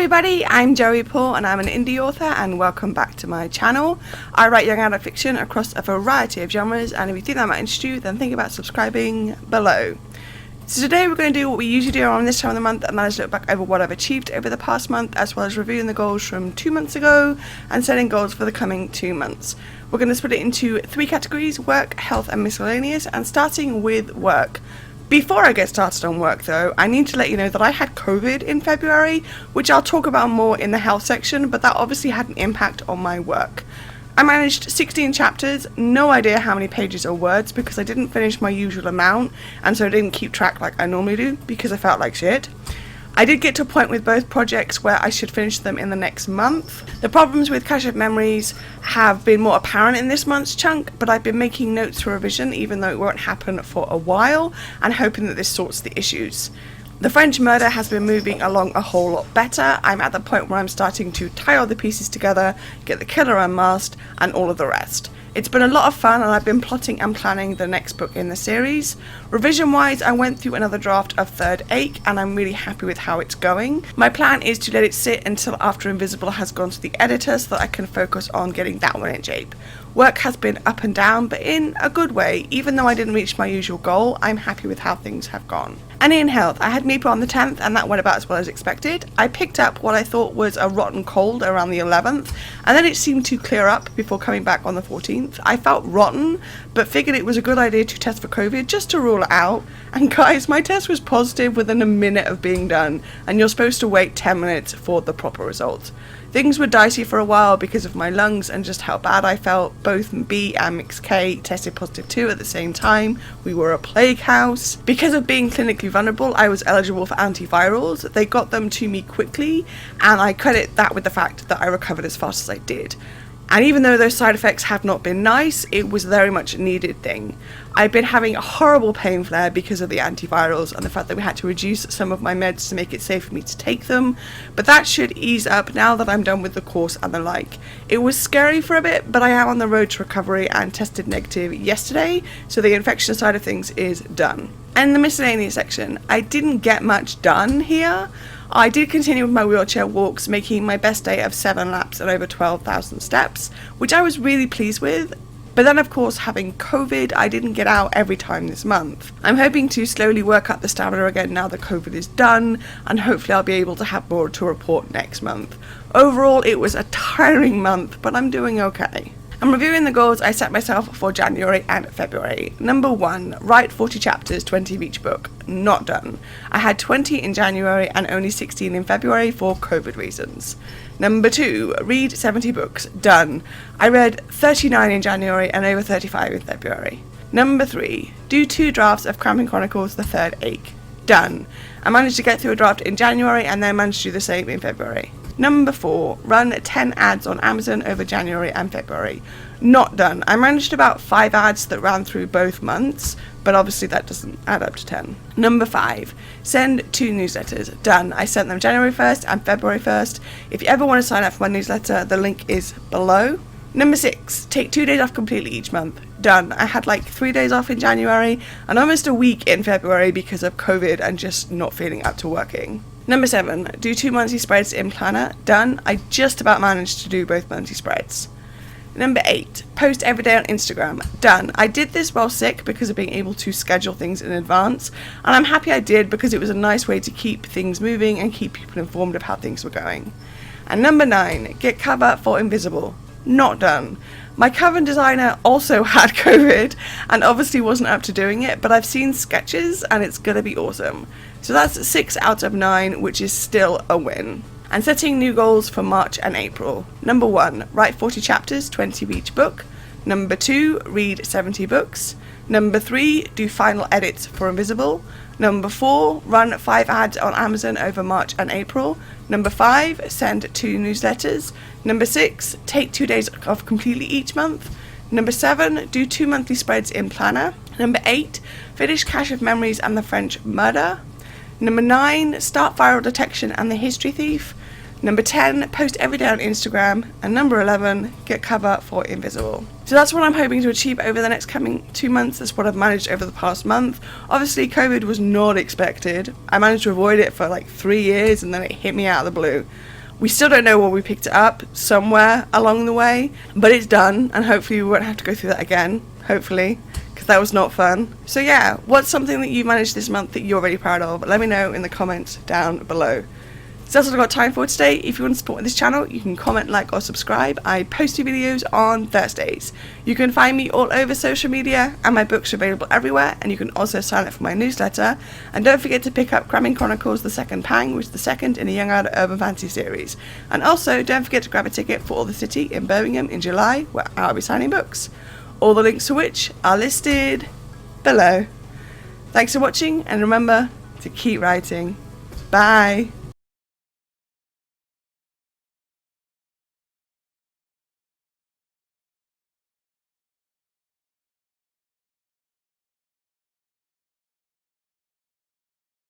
everybody, I'm Joey Paul and I'm an indie author and welcome back to my channel. I write young adult fiction across a variety of genres, and if you think that might interest you, then think about subscribing below. So today we're going to do what we usually do around this time of the month, and that is look back over what I've achieved over the past month, as well as reviewing the goals from 2 months ago and setting goals for the coming 2 months. We're going to split it into 3 categories: work, health and miscellaneous, and starting with work. Before I get started on work though, I need to let you know that I had COVID in February, which I'll talk about more in the health section, but that obviously had an impact on my work. I managed 16 chapters, no idea how many pages or words because I didn't finish my usual amount, and so I didn't keep track like I normally do because I felt like shit. I did get to a point with both projects where I should finish them in the next month. The problems with Cache of Memories have been more apparent in this month's chunk, but I've been making notes for revision even though it won't happen for a while, and hoping that this sorts the issues. The French Murder has been moving along a whole lot better. I'm at the point where I'm starting to tie all the pieces together, get the killer unmasked, and all of the rest. It's been a lot of fun, and I've been plotting and planning the next book in the series. Revision wise, I went through another draft of Third Ache and I'm really happy with how it's going. My plan is to let it sit until after Invisible has gone to the editor so that I can focus on getting that one in shape. Work has been up and down, but in a good way. Even though I didn't reach my usual goal, I'm happy with how things have gone. And in health, I had Meeple on the 10th and that went about as well as expected. I picked up what I thought was a rotten cold around the 11th, and then it seemed to clear up before coming back on the 14th. I felt rotten, but figured it was a good idea to test for COVID just to rule it out. And guys, my test was positive within a minute of being done, and you're supposed to wait 10 minutes for the proper result. Things were dicey for a while because of my lungs and just how bad I felt. Both B and Mix K tested positive too at the same time. We were a plague house. Because of being clinically vulnerable, I was eligible for antivirals. They got them to me quickly, and I credit that with the fact that I recovered as fast as I did. And even though those side effects have not been nice, it was a very much needed thing. I've been having a horrible pain flare because of the antivirals and the fact that we had to reduce some of my meds to make it safe for me to take them, but that should ease up now that I'm done with the course and the like. It was scary for a bit, but I am on the road to recovery and tested negative yesterday, so the infection side of things is done. And the miscellaneous section, I didn't get much done here. I did continue with my wheelchair walks, making my best day of 7 laps and over 12,000 steps, which I was really pleased with. But then of course, having COVID, I didn't get out every time this month. I'm hoping to slowly work up the stamina again now that COVID is done, and hopefully I'll be able to have more to report next month. Overall, it was a tiring month, but I'm doing okay. I'm reviewing the goals I set myself for January and February. Number 1, write 40 chapters, 20 of each book. Not done. I had 20 in January and only 16 in February for COVID reasons. Number 2, read 70 books. Done. I read 39 in January and over 35 in February. Number 3, do 2 drafts of Cramping Chronicles: The Third Ache. Done. I managed to get through a draft in January and then managed to do the same in February. Number 4, run 10 ads on Amazon over January and February. Not done. I managed about 5 ads that ran through both months, but obviously that doesn't add up to 10. Number 5, send 2 newsletters. Done. I sent them January 1st and February 1st. If you ever want to sign up for my newsletter, the link is below. Number 6, take 2 days off completely each month. Done. I had like 3 days off in January and almost a week in February because of COVID and just not feeling up to working. Number 7, do 2 monthly spreads in Planner. Done. I just about managed to do both monthly spreads. Number 8, post every day on Instagram. Done. I did this while sick because of being able to schedule things in advance, and I'm happy I did because it was a nice way to keep things moving and keep people informed of how things were going. And number 9, get cover for Invisible. Not done. My cover designer also had COVID and obviously wasn't up to doing it, but I've seen sketches and it's gonna be awesome. So that's 6 out of 9, which is still a win. And setting new goals for March and April. Number 1, write 40 chapters, 20 of each book. Number 2, read 70 books. Number 3, do final edits for Invisible. Number 4, run 5 ads on Amazon over March and April. Number 5, send 2 newsletters. Number 6, take 2 days off completely each month. Number 7, do 2 monthly spreads in Planner. Number 8, finish Cache of Memories and the French Murder. Number 9, start Viral Detection and the History Thief. Number 10, post every day on Instagram. And number 11, get cover for Invisible. So that's what I'm hoping to achieve over the next coming 2 months. That's what I've managed over the past month. Obviously, COVID was not expected. I managed to avoid it for like 3 years and then it hit me out of the blue. We still don't know where we picked it up, somewhere along the way, but it's done, and hopefully we won't have to go through that again, hopefully, because that was not fun. So yeah, what's something that you managed this month that you're really proud of? Let me know in the comments down below. So that's all I've got time for today. If you want to support this channel, you can comment, like, or subscribe. I post new videos on Thursdays. You can find me all over social media, and my books are available everywhere, and you can also sign up for my newsletter. And don't forget to pick up Cramming Chronicles The Second Pang, which is the second in a Young Adult Urban Fantasy series. And also, don't forget to grab a ticket for All the City in Birmingham in July, where I'll be signing books. All the links to which are listed below. Thanks for watching, and remember to keep writing. Bye!